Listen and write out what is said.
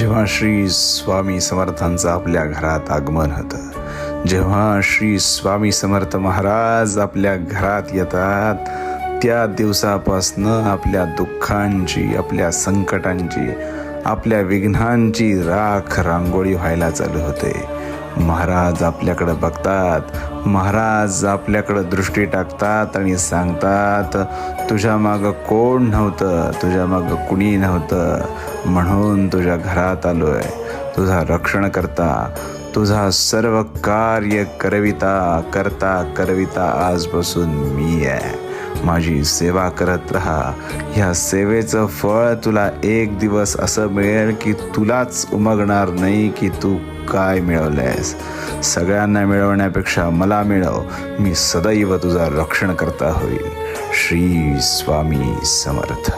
जेव्हा श्री स्वामी समर्थांचं आपल्या घरात आगमन होतं, जेव्हा श्री स्वामी समर्थ महाराज आपल्या घरात येतात, त्या दिवसापासनं आपल्या दुःखांची, आपल्या संकटांची, आपल्या विघ्नांची राख रांगोळी व्हायला चालू होते. महाराज आपल्याकडं बघतात, महाराज आपल्याकडं दृष्टी टाकतात आणि सांगतात, तुझ्या मागं कोण नव्हतं, तुझ्या मागं कुणी नव्हतं, म्हणून तुझ्या घरात आलोय. तुझा रक्षण करता, तुझा सर्व कार्य करविता आजपासून मी आहे. माझी सेवा करत राहा. ह्या सेवेचं फळ तुला एक दिवस असं मिळेल की तुलाच उमगणार नाही की तू काय मिळवलंयस. सगळ्यांना मिळवण्यापेक्षा मला मिळव. मी सदैव तुझा रक्षण करता होईल. श्री स्वामी समर्थ.